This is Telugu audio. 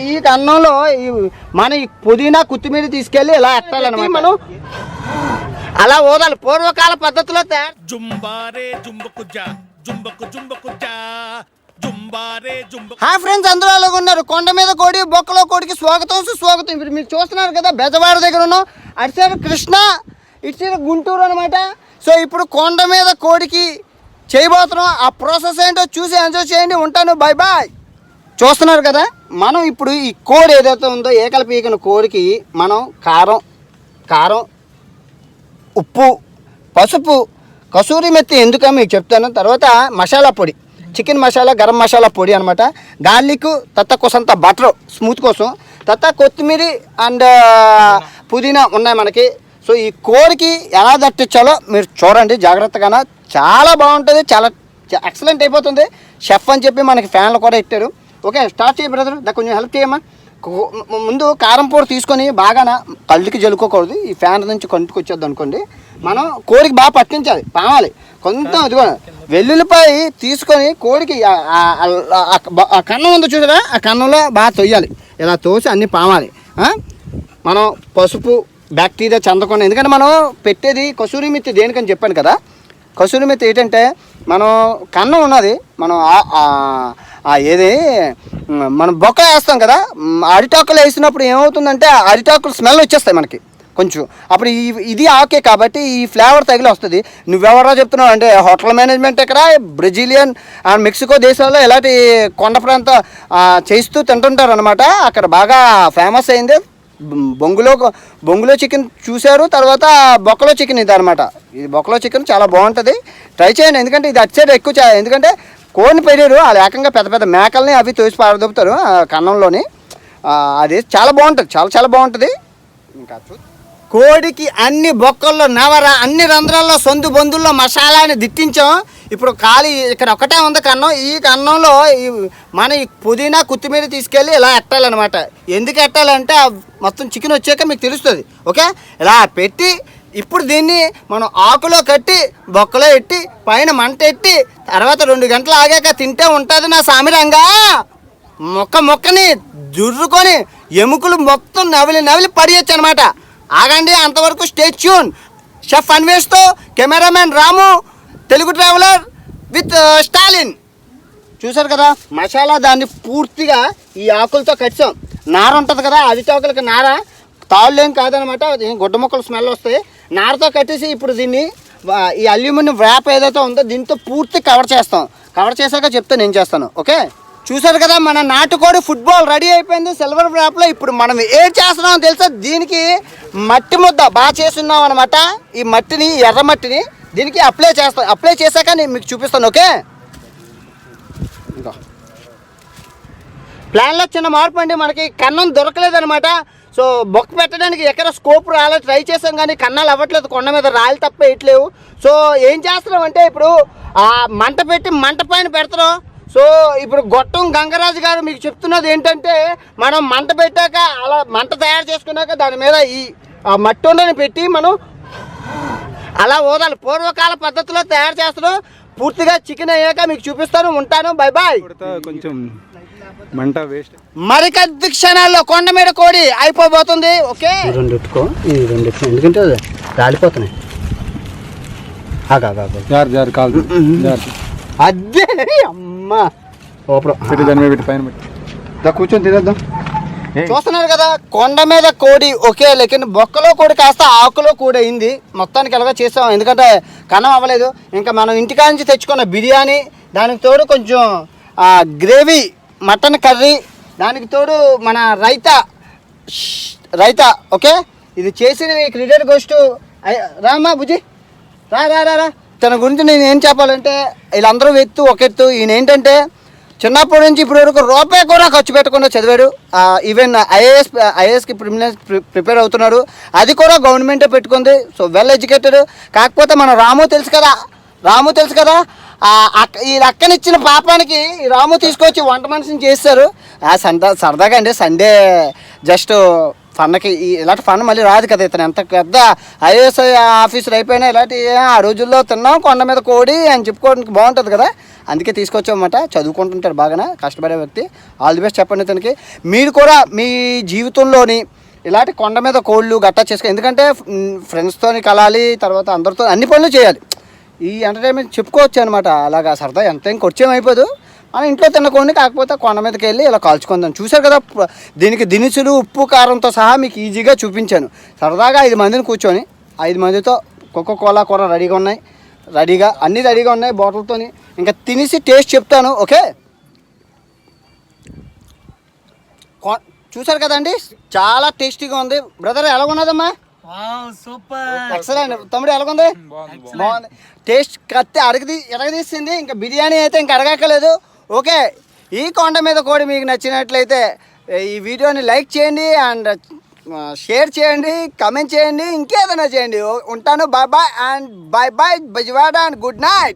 ఈ కన్నంలో మన పుదీనా కొత్తిమీర తీసుకెళ్ళి ఇలా ఎట్టాలన్నమాట. మనం అలా ఓదాలి పూర్వకాల పద్ధతిలో హాయ్ ఫ్రెండ్స్, అందరూ అలాగ ఉన్నారు. కొండ మీద కోడి బొక్కలో కోడికి స్వాగతం సుస్వాగతం. ఇప్పుడు మీరు చూస్తున్నారు కదా, బెజవాడ దగ్గర ఉన్నాం. అటు సైడ్ కృష్ణ, ఇటు సైడ్ గుంటూరు అనమాట. సో ఇప్పుడు కొండ మీద కోడికి చేయబోతున్నాం. ఆ ప్రాసెస్ ఏంటో చూసి ఎంజాయ్ చేయండి. ఉంటాను, బాయ్ బాయ్. చూస్తున్నారు కదా, మనం ఇప్పుడు ఈ కోడి ఏదైతే ఉందో ఏకల పీకిన కోడికి మనం కారం ఉప్పు పసుపు కసూరి మెత్తి ఎందుకో మీకు చెప్తాను. తర్వాత మసాలా పొడి, చికెన్ మసాలా గరం మసాలా పొడి అనమాట. గార్లిక్ కొసంత బటర్ స్మూత్ కోసం, కొత్తిమీర అండ్ పుదీనా ఉన్నాయి మనకి. సో ఈ కోడికి ఎలా దట్టించాలో మీరు చూడండి జాగ్రత్తగా. చాలా బాగుంటుంది, చాలా ఎక్సలెంట్ అయిపోతుంది. షెఫ్ అని చెప్పి మనకి ఫ్యాన్లు కూడా ఇట్టారు. ఓకే, స్టార్ట్ చేయి బ్రదర్. కొంచెం హెల్ప్ చేయమ్మా. ముందు కారం పొడి తీసుకొని బాగా కళ్ళకి జలుకోకూడదు. ఈ ఫ్యాన్ నుంచి కంటికి వచ్చేది అనుకోండి. మనం కోడికి బాగా పట్టించాలి, పామాలి. కొంచెం ఇదిగో వెల్లుల్లిపాయ తీసుకొని కోడికి ఆ కన్నం ఉందో చూసారా, ఆ కన్నంలో బాగా తొయ్యాలి. ఇలా తోసి అన్నీ పామాలి. మనం పసుపు బ్యాక్టీరియా చెందకుండా, ఎందుకంటే మనం పెట్టేది కసూరి మెత్తి దేనికని చెప్పాను కదా. కసూరి మెత్తి ఏంటంటే మనం కన్నం ఉన్నది, మనం ఏది మనం బొక్క వేస్తాం కదా, అరిటాకులు వేసినప్పుడు ఏమవుతుందంటే అరిటాకులు స్మెల్ వచ్చేస్తాయి మనకి కొంచెం. అప్పుడు ఇది ఆకే కాబట్టి ఈ ఫ్లేవర్ తగిలి వస్తుంది. నువ్వెవరో చెప్తున్నావు అంటే హోటల్ మేనేజ్మెంట్ ఇక్కడ బ్రెజిలియన్ అండ్ మెక్సికో దేశాల్లో ఇలాంటి కొండ ప్రాంతం చేస్తూ తింటుంటారు అనమాట. అక్కడ బాగా ఫేమస్ అయింది. బొంగులో చికెన్ చూశారు, తర్వాత బొక్కలో చికెన్ ఇది అనమాట. ఇది బొక్కలో చికెన్ చాలా బాగుంటుంది, ట్రై చేయండి. ఎందుకంటే ఇది అచ్చేది ఎక్కువ, ఎందుకంటే కోడిని పెరిగారు వాళ్ళు ఏకంగా పెద్ద పెద్ద మేకల్ని అవి తోసి పారదొప్పుతారు కన్నంలోని. అది చాలా బాగుంటుంది, చాలా చాలా బాగుంటుంది. ఇంకా కోడికి అన్ని బొక్కల్లో నవర, అన్ని రంధ్రాల్లో సొందు బొందుల్లో మసాలాని దిట్టించాం. ఇప్పుడు ఖాళీ ఇక్కడ ఒకటే ఉంది కన్నం. ఈ కన్నంలో మన ఈ పుదీనా కొత్తిమీర తీసుకెళ్ళి ఇలా ఎట్టాలన్నమాట. ఎందుకు ఎట్టాలంటే మొత్తం చికెన్ వచ్చాక మీకు తెలుస్తుంది. ఓకే, ఇలా పెట్టి ఇప్పుడు దీన్ని మనం ఆకులో కట్టి బొక్కలో ఎట్టి పైన మంట ఎట్టి తర్వాత 2 గంటలు ఆగాక తింటే ఉంటుంది నా సామిరంగా. మొక్కని జుర్రుకొని ఎముకలు మొత్తం నవిలి పడియచ్చు అనమాట. ఆగండి, అంతవరకు స్టే ట్యూన్. షెఫ్ అన్వేష్తో cameraman Ramu, Telugu traveller with Stalin. చూసారు కదా మసాలా, దాన్ని పూర్తిగా ఈ ఆకులతో కట్టాం. నార ఉంటుంది కదా, అరిటాకులకి నార తాళ్ళేం కాదనమాట, గుడ్డ మొక్కలు స్మెల్ వస్తాయి. నారతో కట్టేసి ఇప్పుడు దీన్ని ఈ అల్యూమినియం వ్రాప్ ఏదైతే ఉందో దీంతో పూర్తి కవర్ చేస్తాం. కవర్ చేశాక చెప్తే నేను చేస్తాను. ఓకే, చూసారు కదా మన నాటుకోడి ఫుట్బాల్ రెడీ అయిపోయింది సిల్వర్ వ్రాప్లో. ఇప్పుడు మనం ఏం చేస్తున్నామో తెలుసా, దీనికి మట్టి ముద్ద బాగా చేస్తున్నాం అనమాట. ఈ మట్టిని, ఎర్ర మట్టిని దీనికి అప్లై చేస్తాం. అప్లై చేశాక నేను మీకు చూపిస్తాను. ఓకే, ఇంకా ప్లాన్లో చిన్న మార్పు అండి, మనకి కన్నం దొరకలేదనమాట. సో బొక్క పెట్టడానికి ఎక్కడ స్కోప్ రాలేదు, ట్రై చేసాం కానీ కన్నాలు అవ్వట్లేదు. కొండ మీద రాళ్ళు తప్ప వేయట్లేవు. సో ఏం చేస్తున్నాం అంటే ఇప్పుడు మంట పెట్టి మంట పైన పెడతాం. సో ఇప్పుడు గొట్టం గంగరాజు గారు మీకు చెప్తున్నది ఏంటంటే, మనం మంట పెట్టాక అలా మంట తయారు చేసుకున్నాక దాని మీద ఈ మట్టి ఉండని పెట్టి మనం అలా ఓదాలి. పూర్వకాల పద్ధతిలో తయారు చేస్తున్నాం. పూర్తిగా చికెన్ అయ్యాక మీకు చూపిస్తాను. ఉంటాను, బై బాయ్. కొంచెం మంట వేస్ట్. మరికొద్ది క్షణాల్లో కొండ మీద కోడి అయిపోబోతుంది. ఓకే, రెండుకో ఎందుకంటే రాలిపోతున్నాయి. అదే అమ్మా కూర్చొని తినేద్దాం. చూస్తున్నారు కదా కొండ మీద కోడి. ఓకే, లేకిన్ బొక్కలో కోడి కాస్త ఆకులో కోడి అయింది. మొత్తానికి ఎలాగో చేస్తాం, ఎందుకంటే కన్నం అవ్వలేదు. ఇంకా మనం ఇంటికా నుంచి తెచ్చుకున్న బిర్యానీ, దానికి తోడు కొంచెం గ్రేవీ మటన్ కర్రీ, దానికి తోడు మన రైతా. ఓకే, ఇది చేసిన క్రికెట్ గోస్టు రామా బుజ్జి రా. తన గురించి నేను ఏం చెప్పాలంటే, వీళ్ళందరూ ఒక ఎత్తు. ఈయన ఏంటంటే చిన్నప్పటి నుంచి ఇప్పటి వరకు రూపాయి కూడా ఖర్చు పెట్టకుండా చదివాడు. ఈవెన్ ఐఏఎస్కి ప్రిపేర్ అవుతున్నాడు. అది కూడా గవర్నమెంటే పెట్టుకుంది. So well educated. కాకపోతే మన రాము తెలుసు కదా, ఈ అక్కనిచ్చిన పాపానికి రాము తీసుకొచ్చి వంట మనిషిని చేస్తారు. సరదాగా అండి, సండే జస్ట్ ఫన్కి ఇలాంటి ఫన్ మళ్ళీ రాదు కదా. ఇతను ఎంత పెద్ద ఐఏఎస్ ఆఫీసర్ అయిపోయినా ఇలాంటి ఆ రోజుల్లో తిన్నాం కొండ మీద కోడి అని చెప్పుకోవడానికి బాగుంటుంది కదా, అందుకే తీసుకొచ్చామన్నమాట. చదువుకుంటుంటాడు బాగానే, కష్టపడే వ్యక్తి. ఆల్ ది బెస్ట్ చెప్పండి ఇతనికి. మీరు కూడా మీ జీవితంలోని ఇలాంటి కొండ మీద కోళ్ళు గట్టా చేసుకో, ఎందుకంటే ఫ్రెండ్స్తో కలాలి, తర్వాత అందరితో అన్ని పనులు చేయాలి. ఈ ఎంటర్టైన్మెంట్ చెప్పుకోవచ్చు అనమాట. అలాగా సరదా ఎంత ఇంకొచ్చేం అయిపోదు. మనం ఇంట్లో తినకోండి, కాకపోతే కొండ మీదకి వెళ్ళి ఇలా కాల్చుకుందాం. చూశారు కదా దీనికి దినుసులు ఉప్పు కారంతో సహా మీకు ఈజీగా చూపించాను. సరదాగా 5 మందిని కూర్చొని 5 మందితో కోలా కూర రెడీగా ఉన్నాయి, అన్నీ రెడీగా ఉన్నాయి బాటిల్తో. ఇంకా తినేసి టేస్ట్ చెప్తాను. ఓకే, చూసారు కదండి, చాలా టేస్టీగా ఉంది. బ్రదర్ ఎలాగున్నదమ్మా? Super excellent. తమ్ముడు ఎలాగుంది? బాగుంది. టేస్ట్ కత్తి ఎరగదీసింది. ఇంకా బిర్యానీ అయితే ఇంకా అడగక్కలేదు. ఓకే, ఈ కొండ మీద కోడి మీకు నచ్చినట్లయితే ఈ వీడియోని లైక్ చేయండి అండ్ షేర్ చేయండి, కమెంట్ చేయండి, ఇంకేదైనా చేయండి. ఉంటాను. Bye bye and bye bye Vijayawada and good night.